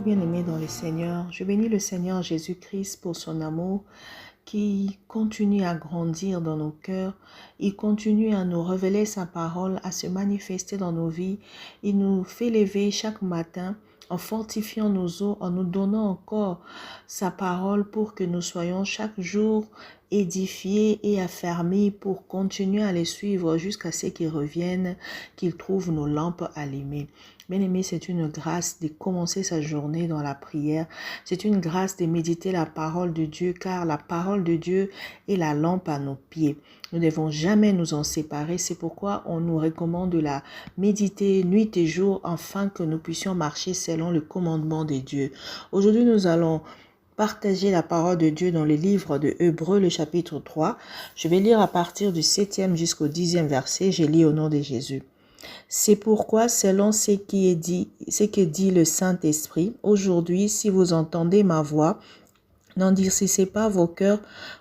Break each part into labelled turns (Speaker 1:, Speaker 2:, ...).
Speaker 1: Bien-aimés dans le Seigneur, je bénis le Seigneur Jésus-Christ pour son amour qui continue à grandir dans nos cœurs. Il continue à nous révéler sa parole, à se manifester dans nos vies. Il nous fait lever chaque matin en fortifiant nos os, en nous donnant encore sa parole pour que nous soyons chaque jour édifiés et affermis pour continuer à les suivre jusqu'à ce qu'ils reviennent, qu'ils trouvent nos lampes allumées. Bien-aimé, c'est une grâce de commencer sa journée dans la prière. C'est une grâce de méditer la parole de Dieu, car la parole de Dieu est la lampe à nos pieds. Nous ne devons jamais nous en séparer. C'est pourquoi on nous recommande de la méditer nuit et jour, afin que nous puissions marcher selon le commandement de Dieu. Aujourd'hui, nous allons partager la parole de Dieu dans le livre de Hébreux, le chapitre 3. Je vais lire à partir du 7e jusqu'au 10e verset. Je lis au nom de Jésus. C'est pourquoi, selon ce que dit le Saint-Esprit, aujourd'hui, si vous entendez ma voix, n'endurcissez pas vos cœurs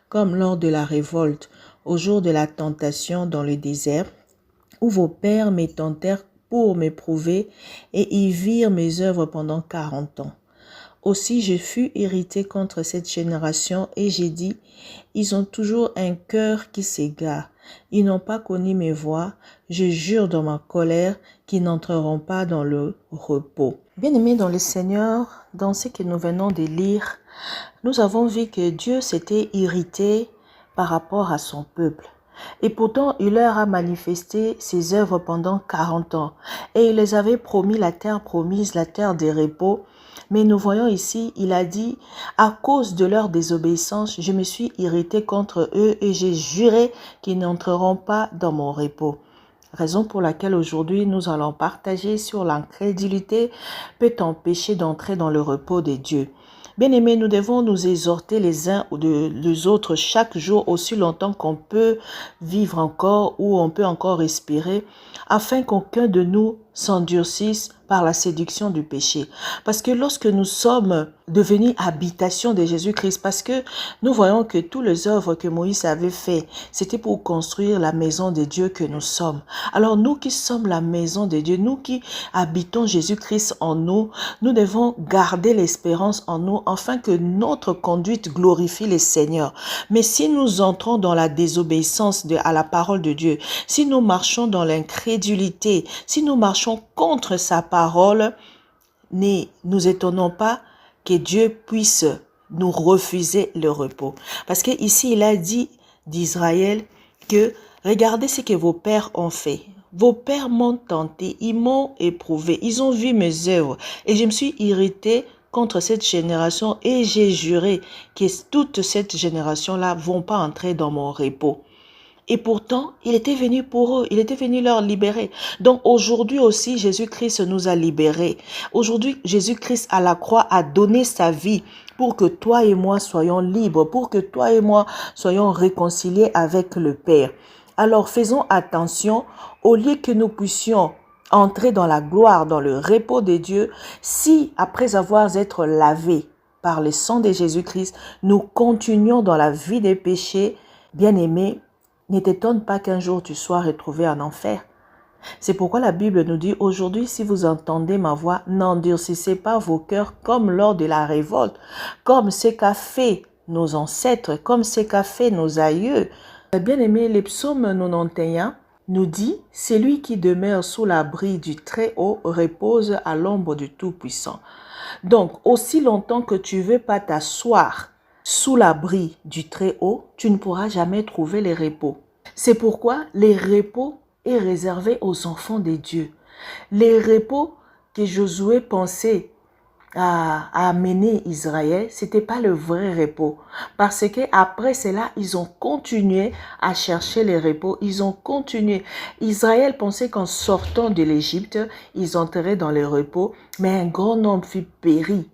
Speaker 1: comme lors de la révolte, au jour de la tentation dans le désert, où vos pères me tentèrent pour m'éprouver et y virent mes œuvres pendant 40 ans. Aussi je fus irrité contre cette génération et j'ai dit, ils ont toujours un cœur qui s'égare. Ils n'ont pas connu mes voies. Je jure dans ma colère qu'ils n'entreront pas dans le repos. Bien-aimés dans le Seigneur, dans ce que nous venons de lire, nous avons vu que Dieu s'était irrité par rapport à son peuple. Et pourtant, il leur a manifesté ses œuvres pendant 40 ans. Et il les avait promis la terre promise, la terre des repos. Mais nous voyons ici, il a dit, à cause de leur désobéissance, je me suis irrité contre eux et j'ai juré qu'ils n'entreront pas dans mon repos. Raison pour laquelle aujourd'hui nous allons partager sur l'incrédulité peut empêcher d'entrer dans le repos de Dieu. Bien-aimés, nous devons nous exhorter les uns ou les autres chaque jour aussi longtemps qu'on peut vivre encore ou on peut encore respirer, afin qu'aucun de nous s'endurcisse par la séduction du péché. Parce que lorsque nous sommes devenus habitation de Jésus-Christ, parce que nous voyons que toutes les œuvres que Moïse avait fait, c'était pour construire la maison de Dieu que nous sommes. Alors nous qui sommes la maison de Dieu, nous qui habitons Jésus-Christ en nous, nous devons garder l'espérance en nous, afin que notre conduite glorifie le Seigneur. Mais si nous entrons dans la désobéissance à la parole de Dieu, si nous marchons dans l'incrédulité, si nous marchons contre sa parole, ne nous étonnons pas que Dieu puisse nous refuser le repos. Parce que ici il a dit d'Israël que regardez ce que vos pères ont fait. Vos pères m'ont tenté, ils m'ont éprouvé, ils ont vu mes œuvres et je me suis irrité contre cette génération et j'ai juré que toute cette génération-là ne vont pas entrer dans mon repos. Et pourtant, il était venu pour eux, il était venu leur libérer. Donc aujourd'hui aussi, Jésus-Christ nous a libérés. Aujourd'hui, Jésus-Christ à la croix a donné sa vie pour que toi et moi soyons libres, pour que toi et moi soyons réconciliés avec le Père. Alors faisons attention, au lieu que nous puissions entrer dans la gloire, dans le repos de Dieu, si après avoir été lavés par le sang de Jésus-Christ, nous continuons dans la vie des péchés, bien-aimés, ne t'étonne pas qu'un jour tu sois retrouvé en enfer. C'est pourquoi la Bible nous dit, aujourd'hui, si vous entendez ma voix, n'endurcissez pas vos cœurs comme lors de la révolte, comme ce qu'a fait nos ancêtres, comme ce qu'a fait nos aïeux. Bien-aimé, le psaume 91 nous dit, « Celui qui demeure sous l'abri du Très-Haut repose à l'ombre du Tout-Puissant. » Donc, aussi longtemps que tu ne veux pas t'asseoir sous l'abri du Très-Haut, tu ne pourras jamais trouver les repos. C'est pourquoi les repos est réservé aux enfants de Dieu. Les repos que Josué pensait à amener Israël, c'était pas le vrai repos. Parce que après cela, ils ont continué à chercher les repos. Ils ont continué. Israël pensait qu'en sortant de l'Égypte, ils entraient dans le repos, mais un grand nombre fut péri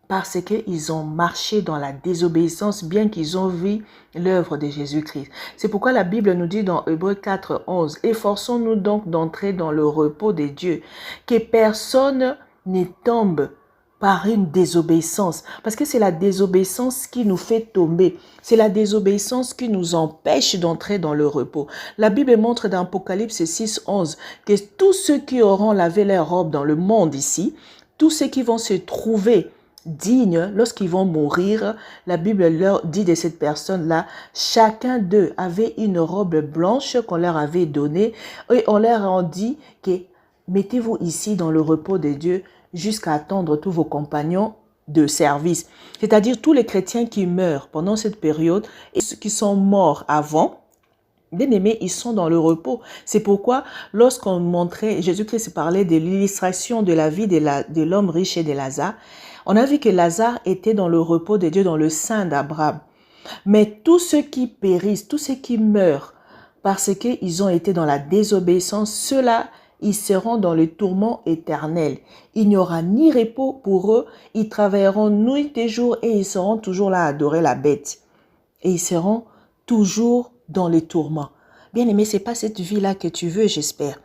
Speaker 1: parce qu'ils ont marché dans la désobéissance, bien qu'ils ont vu l'œuvre de Jésus-Christ. C'est pourquoi la Bible nous dit dans Hébreux 4, 11, « Efforçons-nous donc d'entrer dans le repos de Dieu, que personne ne tombe par une désobéissance. » Parce que c'est la désobéissance qui nous fait tomber. C'est la désobéissance qui nous empêche d'entrer dans le repos. La Bible montre dans Apocalypse 6, 11, que tous ceux qui auront lavé leurs robes dans le monde ici, tous ceux qui vont se trouver dignes lorsqu'ils vont mourir, la Bible leur dit de cette personne-là, chacun d'eux avait une robe blanche qu'on leur avait donnée et on leur a dit que mettez-vous ici dans le repos de Dieu jusqu'à attendre tous vos compagnons de service. C'est-à-dire tous les chrétiens qui meurent pendant cette période et ceux qui sont morts avant, bien aimés, ils sont dans le repos. C'est pourquoi lorsqu'on montrait, Jésus-Christ parlait de l'illustration de la vie de l'homme riche et de Lazare, on a vu que Lazare était dans le repos de Dieu, dans le sein d'Abraham. Mais tous ceux qui périssent, tous ceux qui meurent parce qu'ils ont été dans la désobéissance, ceux-là, ils seront dans le tourment éternel. Il n'y aura ni repos pour eux, ils travailleront nuit et jour et ils seront toujours là à adorer la bête. Et ils seront toujours dans les tourments. Bien aimé, ce n'est pas cette vie-là que tu veux, j'espère.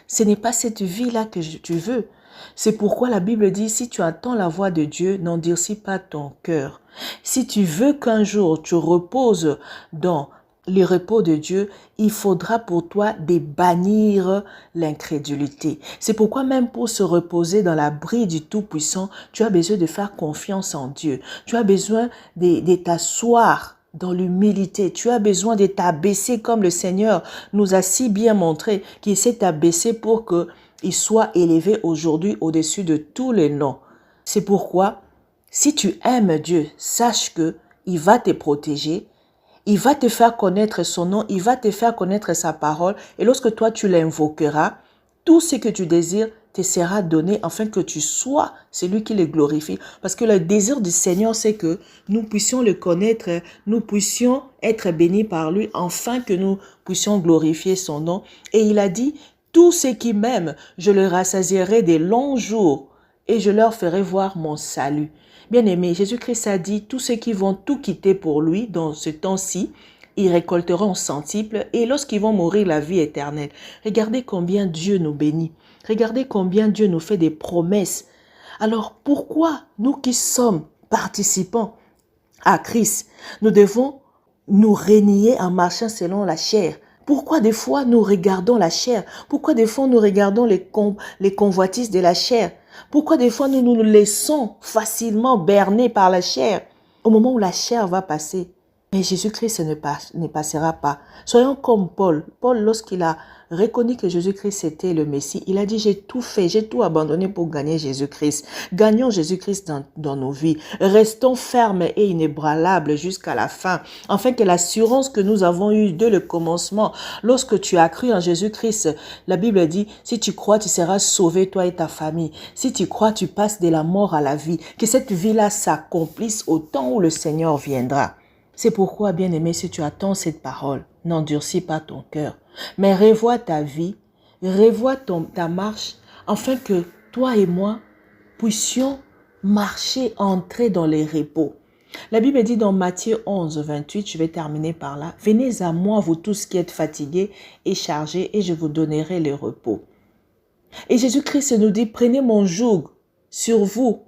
Speaker 1: Ce n'est pas cette vie-là que tu veux. C'est pourquoi la Bible dit, si tu attends la voix de Dieu, n'endurcis pas ton cœur. Si tu veux qu'un jour tu reposes dans le repos de Dieu, il faudra pour toi de bannir l'incrédulité. C'est pourquoi même pour se reposer dans l'abri du Tout-Puissant, tu as besoin de faire confiance en Dieu. Tu as besoin de t'asseoir dans l'humilité. Tu as besoin de t'abaisser comme le Seigneur nous a si bien montré qu'il s'est abaissé pour qu'il soit élevé aujourd'hui au-dessus de tous les noms. C'est pourquoi, si tu aimes Dieu, sache que il va te protéger, il va te faire connaître son nom, il va te faire connaître sa parole. Et lorsque toi, tu l'invoqueras, tout ce que tu désires te sera donné afin que tu sois celui qui le glorifie. Parce que le désir du Seigneur, c'est que nous puissions le connaître, nous puissions être bénis par lui, afin que nous puissions glorifier son nom. Et il a dit, tous ceux qui m'aiment, je leur rassasierai des longs jours et je leur ferai voir mon salut. Bien-aimé, Jésus-Christ a dit, tous ceux qui vont tout quitter pour lui dans ce temps-ci, ils récolteront centuple et lorsqu'ils vont mourir la vie éternelle. Regardez combien Dieu nous bénit. Regardez combien Dieu nous fait des promesses. Alors pourquoi nous qui sommes participants à Christ, nous devons nous renier en marchant selon la chair? Pourquoi des fois nous regardons la chair? Pourquoi des fois nous regardons les convoitises de la chair? Pourquoi des fois nous nous laissons facilement berner par la chair au moment où la chair va passer? Mais Jésus-Christ ne passera pas. Soyons comme Paul. Paul, lorsqu'il a reconnu que Jésus-Christ était le Messie, il a dit, j'ai tout fait, j'ai tout abandonné pour gagner Jésus-Christ. Gagnons Jésus-Christ dans nos vies. Restons fermes et inébranlables jusqu'à la fin, afin que l'assurance que nous avons eue dès le commencement, lorsque tu as cru en Jésus-Christ, la Bible dit, si tu crois, tu seras sauvé, toi et ta famille. Si tu crois, tu passes de la mort à la vie. Que cette vie-là s'accomplisse au temps où le Seigneur viendra. C'est pourquoi, bien-aimé, si tu attends cette parole, n'endurcis pas ton cœur, mais revois ta vie, revois ta marche, afin que toi et moi puissions marcher, entrer dans les repos. La Bible dit dans Matthieu 11, 28, je vais terminer par là, « Venez à moi, vous tous qui êtes fatigués et chargés, et je vous donnerai le repos. » Et Jésus-Christ nous dit, « Prenez mon joug sur vous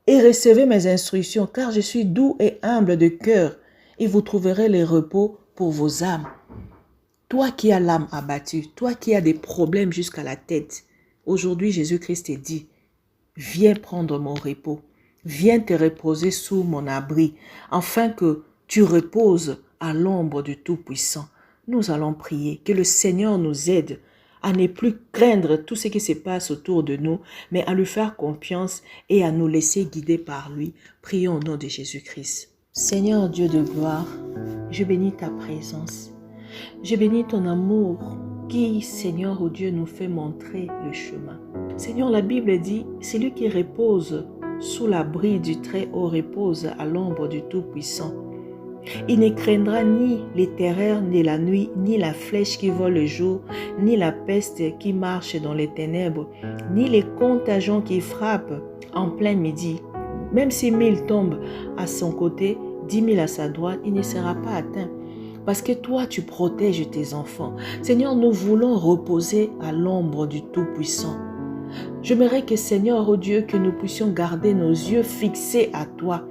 Speaker 1: et recevez mes instructions, car je suis doux et humble de cœur, et vous trouverez le repos pour vos âmes. » Toi qui as l'âme abattue, toi qui as des problèmes jusqu'à la tête, aujourd'hui Jésus-Christ te dit, viens prendre mon repos, viens te reposer sous mon abri, afin que tu reposes à l'ombre du Tout-Puissant. Nous allons prier, que le Seigneur nous aide à ne plus craindre tout ce qui se passe autour de nous, mais à lui faire confiance et à nous laisser guider par lui. Prions au nom de Jésus-Christ. Seigneur Dieu de gloire, je bénis ta présence. Je bénis ton amour qui, Seigneur, oh Dieu, nous fait montrer le chemin. Seigneur, la Bible dit, celui qui repose sous l'abri du Très-Haut repose à l'ombre du Tout-Puissant. Il ne craindra ni les terreurs ni la nuit, ni la flèche qui vole le jour, ni la peste qui marche dans les ténèbres, ni les contagions qui frappent en plein midi. Même si 1000 tombent à son côté, 10 000 à sa droite, il ne sera pas atteint. Parce que toi, tu protèges tes enfants. Seigneur, nous voulons reposer à l'ombre du Tout-Puissant. J'aimerais que, Seigneur, oh Dieu, que nous puissions garder nos yeux fixés à toi.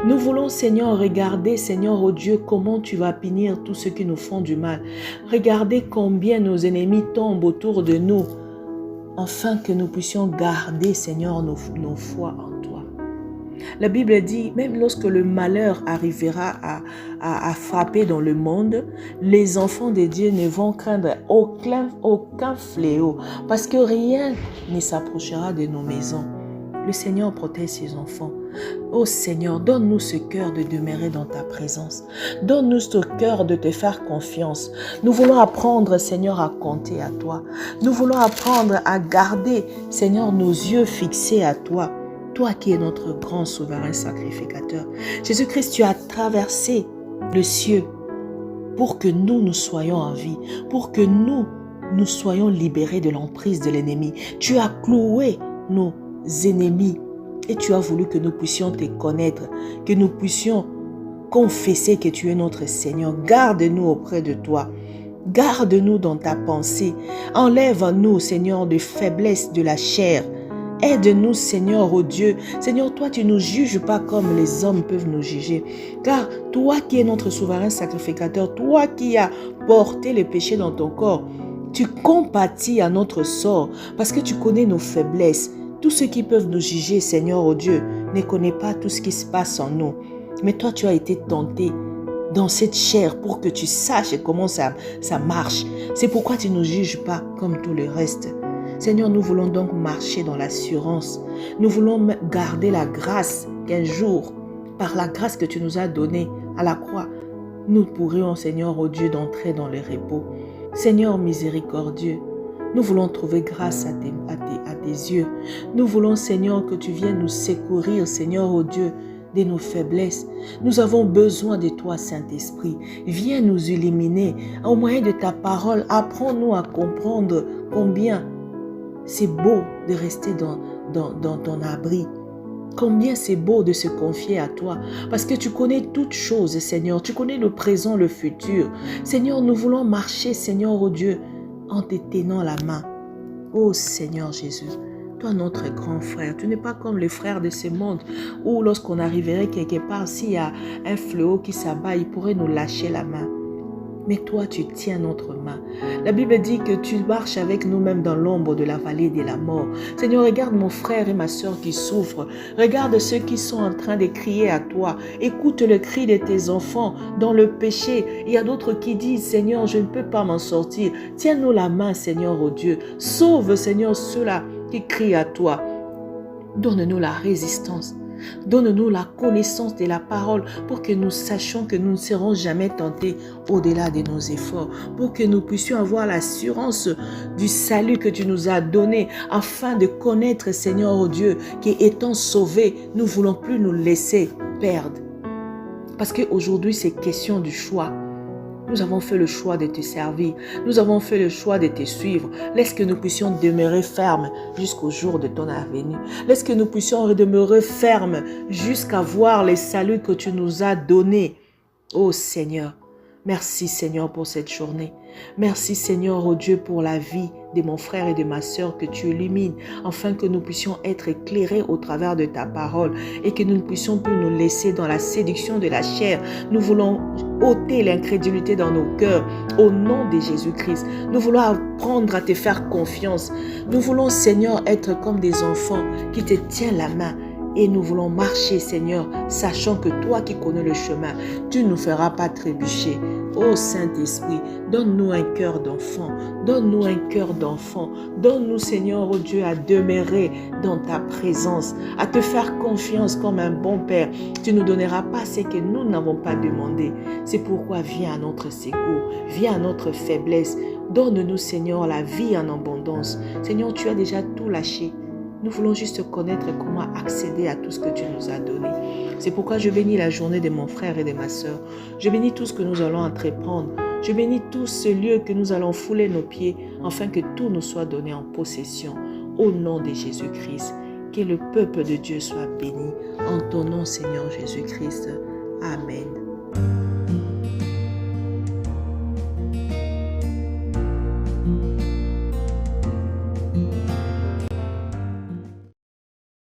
Speaker 1: Nous voulons, Seigneur, regarder, Seigneur, oh Dieu, comment tu vas punir tous ceux qui nous font du mal. Regardez combien nos ennemis tombent autour de nous. afin que nous puissions garder, Seigneur, nos foi en toi. La Bible dit, même lorsque le malheur arrivera à frapper dans le monde, les enfants de Dieu ne vont craindre aucun fléau, parce que rien ne s'approchera de nos maisons. Le Seigneur protège ses enfants. Oh Seigneur, donne-nous ce cœur de demeurer dans ta présence. Donne-nous ce cœur de te faire confiance. Nous voulons apprendre, Seigneur, à compter à toi. Nous voulons apprendre à garder, Seigneur, nos yeux fixés à toi. Toi qui es notre grand souverain sacrificateur. Jésus-Christ, tu as traversé le ciel pour que nous soyons en vie, pour que nous soyons libérés de l'emprise de l'ennemi. Tu as cloué nos ennemis et tu as voulu que nous puissions te connaître, que nous puissions confesser que tu es notre Seigneur. Garde-nous auprès de toi. Garde-nous dans ta pensée. Enlève-nous, Seigneur, de faiblesse de la chair. Aide-nous, Seigneur, oh Dieu. Seigneur, toi, tu ne nous juges pas comme les hommes peuvent nous juger. Car toi qui es notre souverain sacrificateur, toi qui as porté le péché dans ton corps, tu compatis à notre sort parce que tu connais nos faiblesses. Tous ceux qui peuvent nous juger, Seigneur, oh Dieu, ne connaissent pas tout ce qui se passe en nous. Mais toi, tu as été tenté dans cette chair pour que tu saches comment ça marche. C'est pourquoi tu ne nous juges pas comme tout le reste. Seigneur, nous voulons donc marcher dans l'assurance. Nous voulons garder la grâce qu'un jour, par la grâce que tu nous as donnée à la croix, nous pourrions, Seigneur, oh Dieu, d'entrer dans le repos. Seigneur miséricordieux, nous voulons trouver grâce à tes yeux. Nous voulons, Seigneur, que tu viennes nous secourir, Seigneur, oh Dieu, de nos faiblesses. Nous avons besoin de toi, Saint-Esprit. Viens nous illuminer. Au moyen de ta parole, apprends-nous à comprendre combien c'est beau de rester dans ton abri. Combien c'est beau de se confier à toi. Parce que tu connais toutes choses, Seigneur. Tu connais le présent, le futur. Seigneur, nous voulons marcher, Seigneur, oh Dieu, en te tenant la main. Oh Seigneur Jésus, toi notre grand frère, tu n'es pas comme les frères de ce monde où lorsqu'on arriverait quelque part, s'il y a un fléau qui s'abat, il pourrait nous lâcher la main. Mais toi, tu tiens notre main. La Bible dit que tu marches avec nous-mêmes dans l'ombre de la vallée de la mort. Seigneur, regarde mon frère et ma soeur qui souffrent. Regarde ceux qui sont en train de crier à toi. Écoute le cri de tes enfants dans le péché. Il y a d'autres qui disent, Seigneur, je ne peux pas m'en sortir. Tiens-nous la main, Seigneur, oh Dieu. Sauve, Seigneur, ceux-là qui crient à toi. Donne-nous la résistance. Donne-nous la connaissance de la parole pour que nous sachions que nous ne serons jamais tentés au-delà de nos efforts, pour que nous puissions avoir l'assurance du salut que tu nous as donné afin de connaître, Seigneur, oh Dieu, qu'étant sauvés, nous ne voulons plus nous laisser perdre. Parce qu'aujourd'hui, c'est question du choix. Nous avons fait le choix de te servir. Nous avons fait le choix de te suivre. Laisse que nous puissions demeurer fermes jusqu'au jour de ton avenir. Laisse que nous puissions demeurer fermes jusqu'à voir les saluts que tu nous as donnés. Oh Seigneur, merci Seigneur pour cette journée. Merci Seigneur, oh Dieu, pour la vie de mon frère et de ma sœur que tu illumines, afin que nous puissions être éclairés au travers de ta parole et que nous ne puissions plus nous laisser dans la séduction de la chair. Nous voulons ôter l'incrédulité dans nos cœurs au nom de Jésus-Christ. Nous voulons apprendre à te faire confiance. Nous voulons, Seigneur, être comme des enfants qui te tiennent la main. Et nous voulons marcher, Seigneur, sachant que toi qui connais le chemin, tu ne nous feras pas trébucher. Ô Saint-Esprit, donne-nous un cœur d'enfant. Donne-nous un cœur d'enfant. Donne-nous, Seigneur, oh Dieu, à demeurer dans ta présence, à te faire confiance comme un bon Père. Tu ne nous donneras pas ce que nous n'avons pas demandé. C'est pourquoi viens à notre secours, viens à notre faiblesse. Donne-nous, Seigneur, la vie en abondance. Seigneur, tu as déjà tout lâché. Nous voulons juste connaître comment accéder à tout ce que tu nous as donné. C'est pourquoi je bénis la journée de mon frère et de ma soeur. Je bénis tout ce que nous allons entreprendre. Je bénis tout ce lieu que nous allons fouler nos pieds, afin que tout nous soit donné en possession. Au nom de Jésus-Christ, que le peuple de Dieu soit béni. En ton nom, Seigneur Jésus-Christ. Amen.